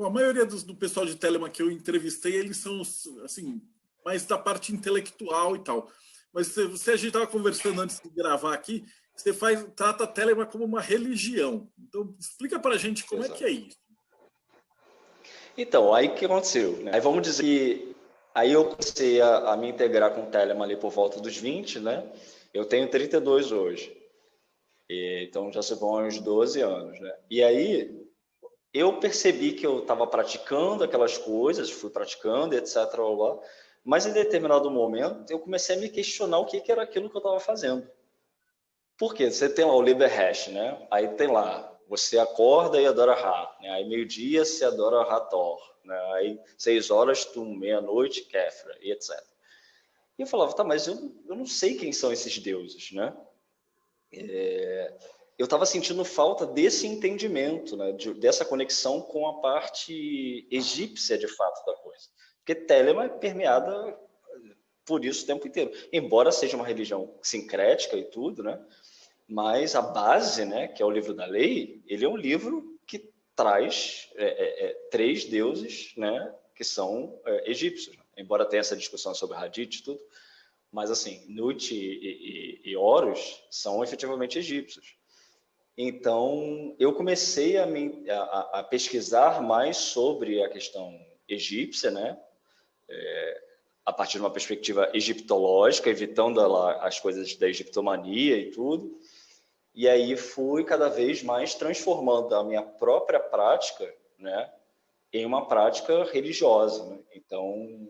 Bom, a maioria do pessoal de Telemann que eu entrevistei, eles são, assim, mais da parte intelectual e tal. Mas a gente estava conversando antes de gravar aqui, você trata a Telemann como uma religião. Então, explica para a gente como Exato. é que é isso. Então, aí o que aconteceu? Né? Aí vamos dizer que aí eu comecei a me integrar com o Telemann ali por volta dos 20, né? Eu tenho 32 hoje. Então já se vão uns 12 anos, né? E aí eu percebi que eu estava praticando aquelas coisas, fui praticando, etc. Lá, mas em determinado momento eu comecei a me questionar o que era aquilo que eu estava fazendo. Por quê? Você tem lá o Liber Hash, né? Aí tem lá, você acorda e adora Ra, né? Aí meio-dia você adora Hathor, né? Aí 6 horas, Tum, meia-noite, Kefra, e etc. E eu falava, tá, mas eu não sei quem são esses deuses, né? Eu estava sentindo falta desse entendimento, né, dessa conexão com a parte egípcia, de fato, da coisa. Porque Telemann é permeada por isso o tempo inteiro. Embora seja uma religião sincrética e tudo, né, mas a base, né, que é o livro da lei, ele é um livro que traz 3 deuses, né, que são egípcios. Embora tenha essa discussão sobre Hadith e tudo, mas assim, Nut e Horus são efetivamente egípcios. Então, eu comecei a pesquisar mais sobre a questão egípcia, né? A partir de uma perspectiva egiptológica, evitando as coisas da egiptomania e tudo. E aí fui cada vez mais transformando a minha própria prática, né, em uma prática religiosa, né? Então,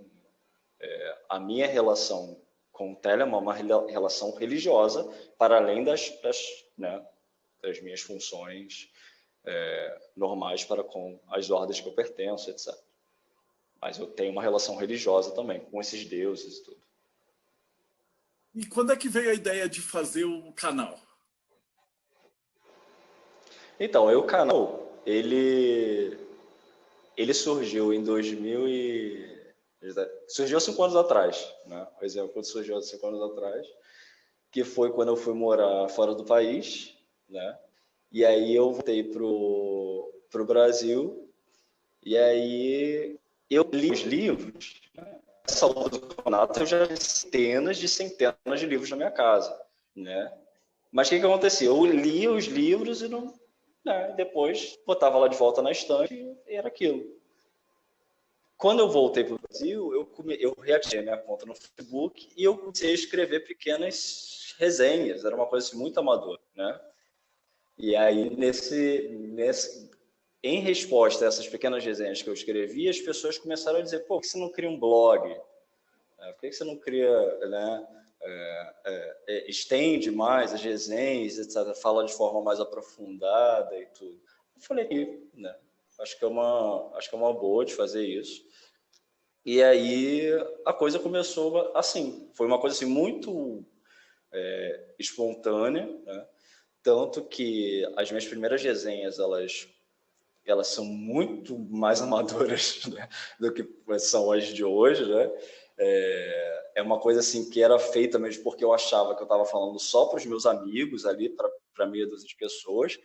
a minha relação com o Telemann é uma relação religiosa, para além né, das minhas funções normais para com as ordens que eu pertenço, etc. Mas eu tenho uma relação religiosa também com esses deuses e tudo. E quando é que veio a ideia de fazer o canal? Então, o canal, ele surgiu em 2000 e... Surgiu há 5 anos atrás, né? Por exemplo, surgiu há 5 anos atrás, que foi quando eu fui morar fora do país, né? E aí eu voltei pro Brasil, e aí eu li os livros, né? Nessa altura do campeonato eu já li centenas de livros na minha casa, né? Mas o que acontecia? Eu lia os livros e não, né? Depois botava lá de volta na estante e era aquilo. Quando eu voltei para o Brasil, eu reativei minha conta no Facebook e eu comecei a escrever pequenas resenhas, era uma coisa assim, muito amadora, né? E aí, em resposta a essas pequenas resenhas que eu escrevi, as pessoas começaram a dizer, pô, por que você não cria um blog? Por que você não cria, né, estende mais as resenhas, etc., fala de forma mais aprofundada e tudo. Eu falei, né, acho que é uma boa de fazer isso. E aí a coisa começou assim, foi uma coisa assim muito espontânea, né? Tanto que as minhas primeiras resenhas, elas são muito mais amadoras, né, do que são as de hoje, né? É uma coisa assim que era feita mesmo porque eu achava que eu estava falando só para os meus amigos ali, para meia dúzia de pessoas,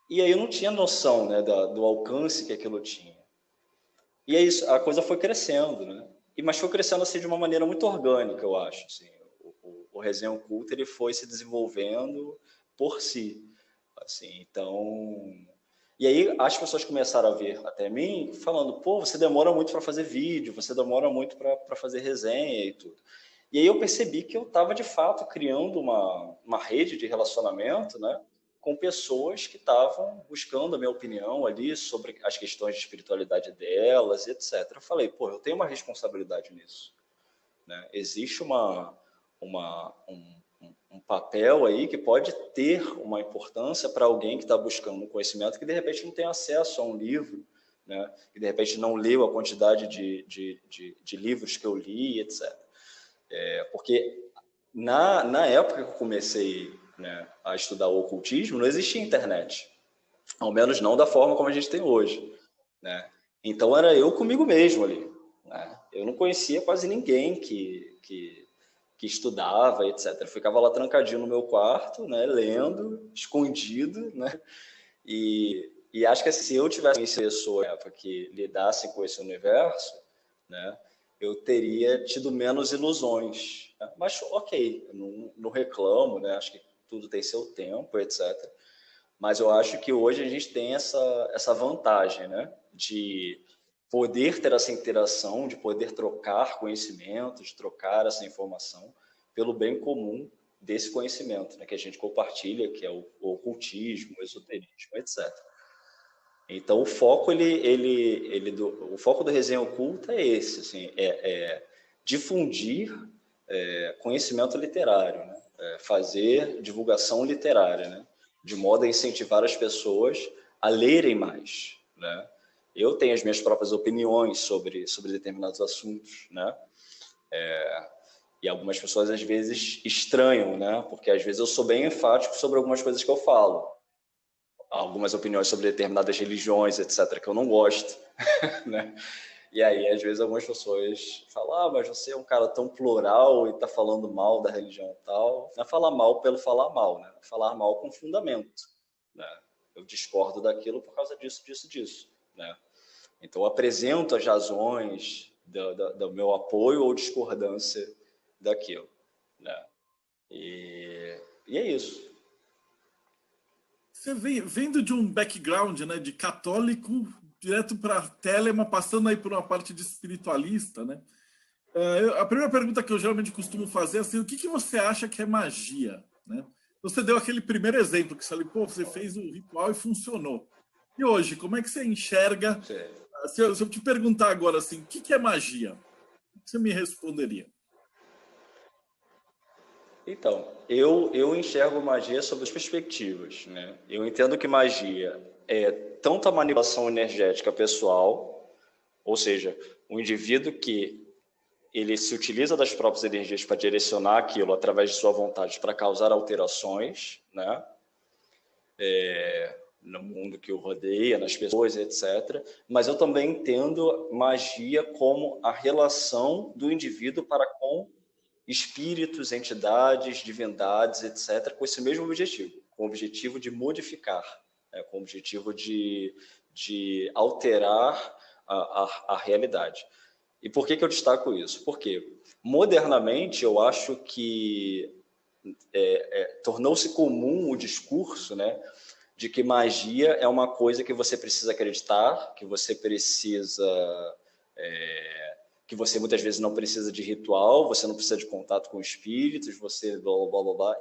e aí eu não tinha noção, né, do alcance que aquilo tinha. E é isso, a coisa foi crescendo, né? Mas foi crescendo assim de uma maneira muito orgânica, eu acho. Assim, o Resenha Oculta ele foi se desenvolvendo por si, assim. Então, e aí as pessoas começaram a vir até mim falando, pô, você demora muito para fazer vídeo, você demora muito para fazer resenha e tudo. E aí eu percebi que eu estava de fato criando uma rede de relacionamento, né, com pessoas que estavam buscando a minha opinião ali sobre as questões de espiritualidade delas, etc. Eu falei, pô, eu tenho uma responsabilidade nisso, né? Existe um papel aí que pode ter uma importância para alguém que está buscando um conhecimento que de repente não tem acesso a um livro, né? Que de repente não leu a quantidade de livros que eu li, etc. Porque na época que eu comecei, né, a estudar o ocultismo, não existia internet, ao menos não da forma como a gente tem hoje, né? Então era eu comigo mesmo ali, né? Eu não conhecia quase ninguém que estudava, etc. Eu ficava lá trancadinho no meu quarto, né, lendo, escondido, né? E E acho que se eu tivesse uma pessoa que lidasse com esse universo, né, eu teria tido menos ilusões. Né? Mas, ok, não reclamo, né? Acho que tudo tem seu tempo, etc. Mas eu acho que hoje a gente tem essa vantagem, né, de poder ter essa interação, de poder trocar conhecimento, de trocar essa informação pelo bem comum desse conhecimento, né, que a gente compartilha, que é o ocultismo, o esoterismo, etc. Então, o foco o foco do Resenha Oculta é esse, assim, difundir conhecimento literário, né? Fazer divulgação literária, né? De modo a incentivar as pessoas a lerem mais, né? Eu tenho as minhas próprias opiniões sobre determinados assuntos, né? E algumas pessoas às vezes estranham, né? Porque às vezes eu sou bem enfático sobre algumas coisas que eu falo. Algumas opiniões sobre determinadas religiões, etc., que eu não gosto, né? E aí, às vezes, algumas pessoas falam, mas você é um cara tão plural e está falando mal da religião tal. Não é falar mal pelo falar mal, né? É falar mal com fundamento, né? Eu discordo daquilo por causa disso, né? Então, eu apresento as razões do meu apoio ou discordância daquilo, né? E é isso. Você vendo de um background, né, de católico direto para Telema, passando aí por uma parte de espiritualista, né? A primeira pergunta que eu geralmente costumo fazer é assim, o que você acha que é magia, né? Você deu aquele primeiro exemplo que você falou, pô, você fez o ritual e funcionou. E hoje, como é que você enxerga? Se eu te perguntar agora assim, o que é magia? O que você me responderia? Então, eu enxergo magia sob as perspectivas, né? Eu entendo que magia é tanto a manipulação energética pessoal, ou seja, o indivíduo que ele se utiliza das próprias energias para direcionar aquilo através de sua vontade para causar alterações, né? No mundo que o rodeia, nas pessoas, etc. Mas eu também entendo magia como a relação do indivíduo para com espíritos, entidades, divindades, etc., com esse mesmo objetivo, com o objetivo de modificar, né, com o objetivo de alterar a realidade. E por que eu destaco isso? Porque, modernamente, eu acho que tornou-se comum o discurso, né, de que magia é uma coisa que você precisa acreditar, que você precisa... que você muitas vezes não precisa de ritual, você não precisa de contato com espíritos, você blá, blá, blá, blá.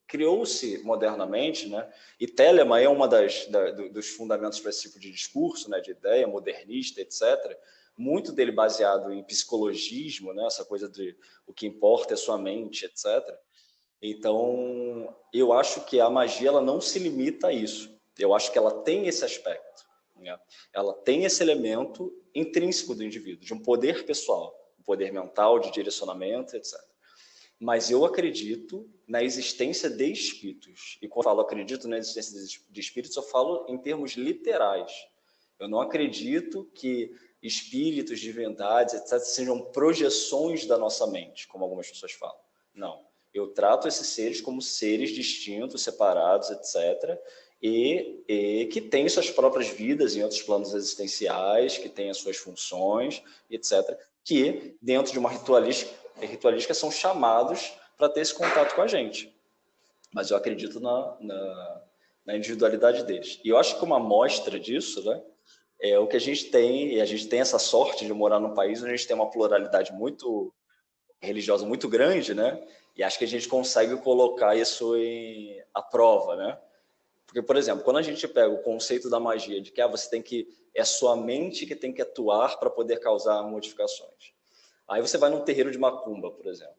Criou-se modernamente, né? E Telemann é uma dos fundamentos para esse tipo de discurso, né? De ideia modernista, etc. Muito dele baseado em psicologismo, né? Essa coisa de o que importa é sua mente, etc. Então, eu acho que a magia ela não se limita a isso. Eu acho que ela tem esse aspecto, né? Ela tem esse elemento intrínseco do indivíduo, de um poder pessoal, um poder mental, de direcionamento, etc. Mas eu acredito na existência de espíritos. E quando eu falo acredito na existência de espíritos, eu falo em termos literais. Eu não acredito que espíritos, divindades, etc., sejam projeções da nossa mente, como algumas pessoas falam. Não. Eu trato esses seres como seres distintos, separados, etc., e que têm suas próprias vidas em outros planos existenciais, que têm as suas funções, etc., que, dentro de uma ritualística são chamados para ter esse contato com a gente. Mas eu acredito na individualidade deles. E eu acho que uma amostra disso, né, é o que a gente tem, e a gente tem essa sorte de morar num país onde a gente tem uma pluralidade muito religiosa muito grande, né? E acho que a gente consegue colocar isso à prova, né? Porque, por exemplo, quando a gente pega o conceito da magia, de que você tem que é sua mente que tem que atuar para poder causar modificações. Aí você vai num terreiro de macumba, por exemplo.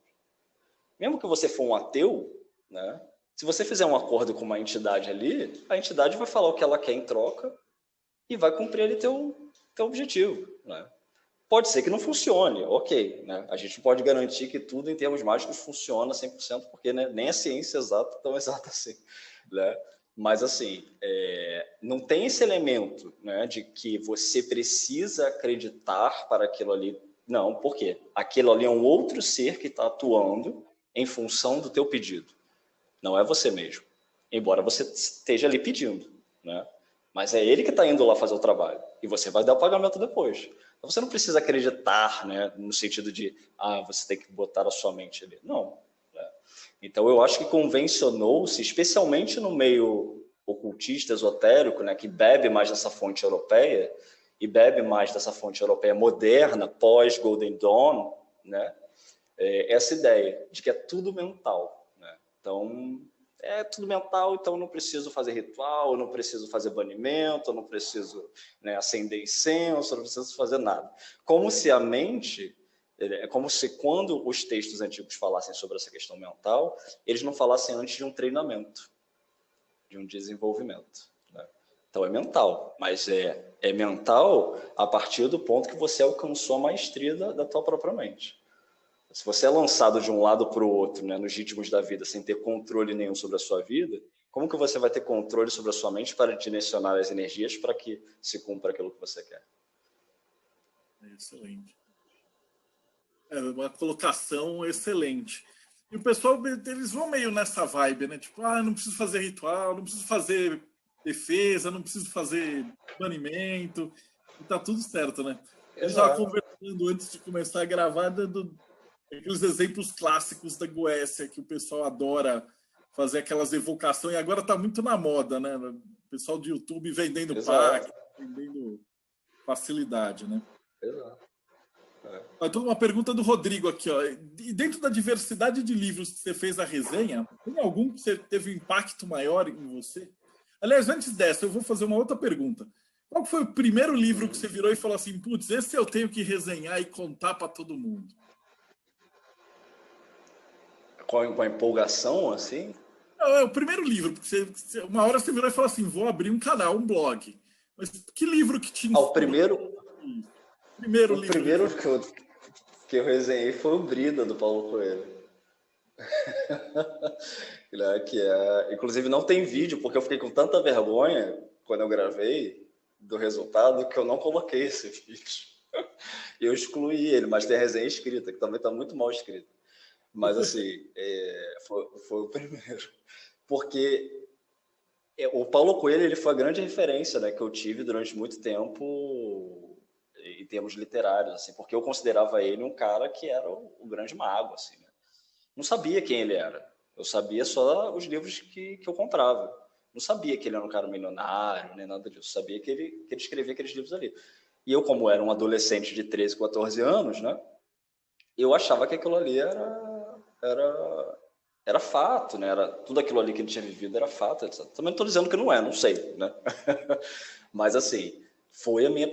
Mesmo que você for um ateu, né? Se você fizer um acordo com uma entidade ali, a entidade vai falar o que ela quer em troca e vai cumprir ali teu objetivo, né? Pode ser que não funcione, ok, né? A gente pode garantir que tudo em termos mágicos funciona 100%, porque, né, nem a ciência exata é tão exata assim, né? Mas, assim, não tem esse elemento, né, de que você precisa acreditar para aquilo ali. Não, por quê? Aquilo ali é um outro ser que está atuando em função do teu pedido. Não é você mesmo, embora você esteja ali pedindo, né? mas é ele que está indo lá fazer o trabalho, e você vai dar o pagamento depois. Então você não precisa acreditar, né, no sentido de, você tem que botar a sua mente ali. Não. Né? Então eu acho que convencionou-se, especialmente no meio ocultista, esotérico, né, que bebe mais dessa fonte europeia, e bebe mais dessa fonte europeia moderna, pós-Golden Dawn, né, essa ideia de que é tudo mental. Né? Então, é tudo mental, então eu não preciso fazer ritual, eu não preciso fazer banimento, eu não preciso, né, acender incenso, eu não preciso fazer nada. Como se a mente, é como se quando os textos antigos falassem sobre essa questão mental, eles não falassem antes de um treinamento, de um desenvolvimento. Né? Então é mental, mas é mental a partir do ponto que você alcançou a maestria da tua própria mente. Se você é lançado de um lado para o outro, né, nos ritmos da vida, sem ter controle nenhum sobre a sua vida, como que você vai ter controle sobre a sua mente para direcionar as energias para que se cumpra aquilo que você quer? Excelente. É uma colocação excelente. E o pessoal, eles vão meio nessa vibe, né? Tipo, não preciso fazer ritual, não preciso fazer defesa, não preciso fazer banimento, e tá tudo certo, né? A gente estava conversando antes de começar a gravar aqueles exemplos clássicos da Goécia, que o pessoal adora fazer aquelas evocações, e agora tá muito na moda, né? O pessoal do YouTube vendendo pack, vendendo facilidade, né? Exato. Então, uma pergunta do Rodrigo aqui, ó. E dentro da diversidade de livros que você fez a resenha, tem algum que você teve um impacto maior em você? Aliás, antes dessa, eu vou fazer uma outra pergunta. Qual foi o primeiro livro que você virou e falou assim, putz, esse eu tenho que resenhar e contar para todo mundo? Com a empolgação, assim? É o primeiro livro, porque uma hora você virou e falou assim, vou abrir um canal, um blog. Mas que livro que te inspirou? O primeiro livro. Primeiro que eu resenhei foi o Brida, do Paulo Coelho. Inclusive não tem vídeo, porque eu fiquei com tanta vergonha quando eu gravei do resultado que eu não coloquei esse vídeo. Eu excluí ele, mas tem a resenha escrita, que também está muito mal escrita. Mas assim, foi o primeiro. Porque o Paulo Coelho ele foi a grande referência, né, que eu tive durante muito tempo em termos literários, assim, porque eu considerava ele um cara que era o grande mago, assim, né? Não sabia quem ele era. Eu sabia só os livros que eu comprava. Não sabia que ele era um cara milionário, nem nada disso. Sabia que ele escrevia aqueles livros ali. E eu, como era um adolescente de 13, 14 anos, né, eu achava que aquilo ali era fato, né? Era, tudo aquilo ali que ele tinha vivido era fato, etc. Também não estou dizendo que não é, não sei, né? Mas, assim, foi a minha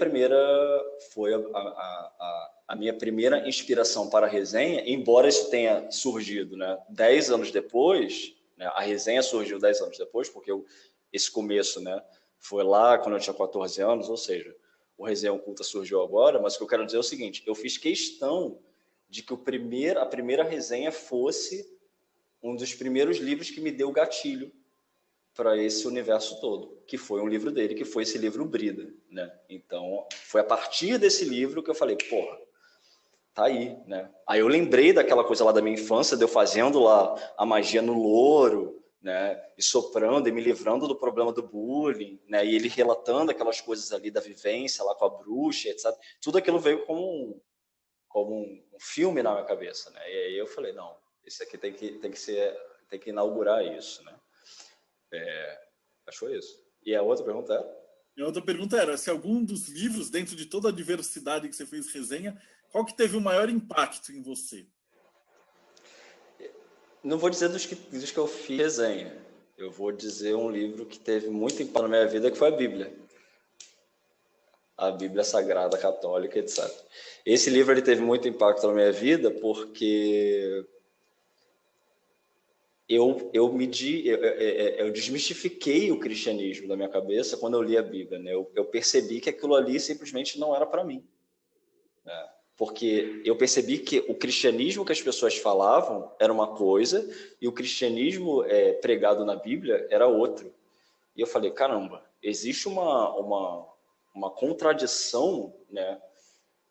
primeira inspiração para a resenha, embora isso tenha surgido, né, 10 anos depois, né, a resenha surgiu 10 anos depois, porque esse começo, né, foi lá quando eu tinha 14 anos, ou seja, o Resenha Oculta surgiu agora, mas o que eu quero dizer é o seguinte, eu fiz questão de que a primeira resenha fosse um dos primeiros livros que me deu gatilho para esse universo todo, que foi um livro dele, que foi esse livro Brida, né? Então, foi a partir desse livro que eu falei, porra, tá aí, né? Aí eu lembrei daquela coisa lá da minha infância, de eu fazendo lá a magia no louro, né? E soprando e me livrando do problema do bullying, né? E ele relatando aquelas coisas ali da vivência lá com a bruxa, etc. Tudo aquilo veio como um filme na minha cabeça, né? E aí eu falei, não, isso aqui tem que inaugurar isso, né? Acho que foi isso. E a outra pergunta era? E a outra pergunta era, se algum dos livros, dentro de toda a diversidade que você fez resenha, qual que teve o maior impacto em você? Não vou dizer dos que eu fiz resenha. Eu vou dizer um livro que teve muito impacto na minha vida, que foi a Bíblia. A Bíblia Sagrada Católica, etc. Esse livro ele teve muito impacto na minha vida porque eu desmistifiquei o cristianismo da minha cabeça quando eu li a Bíblia, né? Eu percebi que aquilo ali simplesmente não era para mim, né? Porque eu percebi que o cristianismo que as pessoas falavam era uma coisa e o cristianismo pregado na Bíblia era outro. E eu falei, caramba, existe uma contradição, né,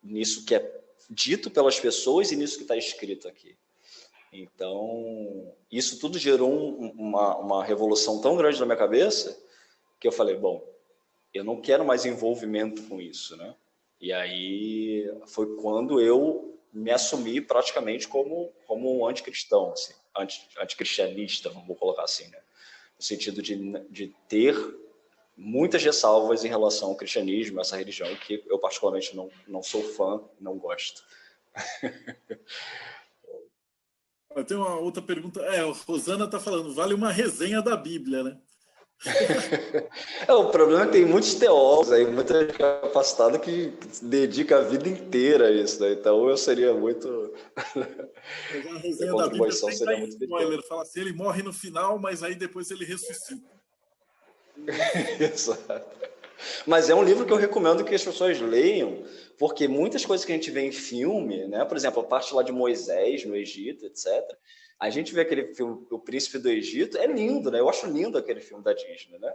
nisso que é dito pelas pessoas e nisso que está escrito aqui. Então, isso tudo gerou uma revolução tão grande na minha cabeça que eu falei, bom, eu não quero mais envolvimento com isso, né? E aí foi quando eu me assumi praticamente como um anticristão, assim, anticristianista, vamos colocar assim, né? No sentido de ter muitas ressalvas em relação ao cristianismo, essa religião que eu particularmente não sou fã, não gosto. Eu tenho uma outra pergunta. A Rosana está falando, vale uma resenha da Bíblia, né? O problema é que tem muitos teólogos aí, muita gente capacitada que dedica a vida inteira a isso, né? Então eu seria muito. Mas a Minha resenha da Bíblia contribuição sempre dá seria muito pequena. spoiler. Fala assim, ele morre no final, mas aí depois ele ressuscita. Exato. Mas é um livro que eu recomendo que as pessoas leiam, porque muitas coisas que a gente vê em filme, né? Por exemplo, a parte lá de Moisés no Egito, etc. A gente vê aquele filme, O Príncipe do Egito, é lindo, né? Eu acho lindo aquele filme da Disney, né?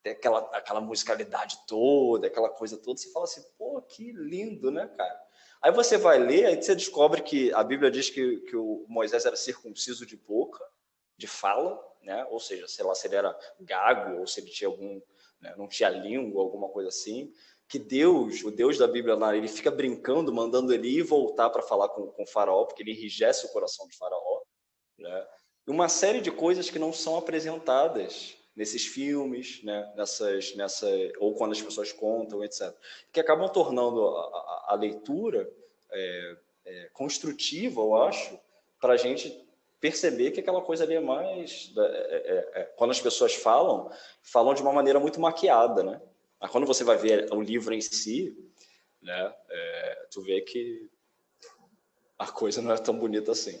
Tem aquela musicalidade toda, aquela coisa toda. Você fala assim, pô, que lindo, né, cara? Aí você vai ler, aí você descobre que a Bíblia diz que o Moisés era circunciso de boca, de fala, né? Ou seja, sei lá se ele era gago ou se ele tinha algum, né, não tinha língua, alguma coisa assim. Que Deus, o Deus da Bíblia lá, ele fica brincando, mandando ele ir voltar para falar com o faraó, porque ele enrijece o coração de faraó, né? E uma série de coisas que não são apresentadas nesses filmes, né? Ou quando as pessoas contam, etc. Que acabam tornando a leitura construtiva, eu acho, para a gente perceber que aquela coisa ali é mais... quando as pessoas falam de uma maneira muito maquiada, né? Mas quando você vai ver o livro em si, né, tu vê que a coisa não é tão bonita assim.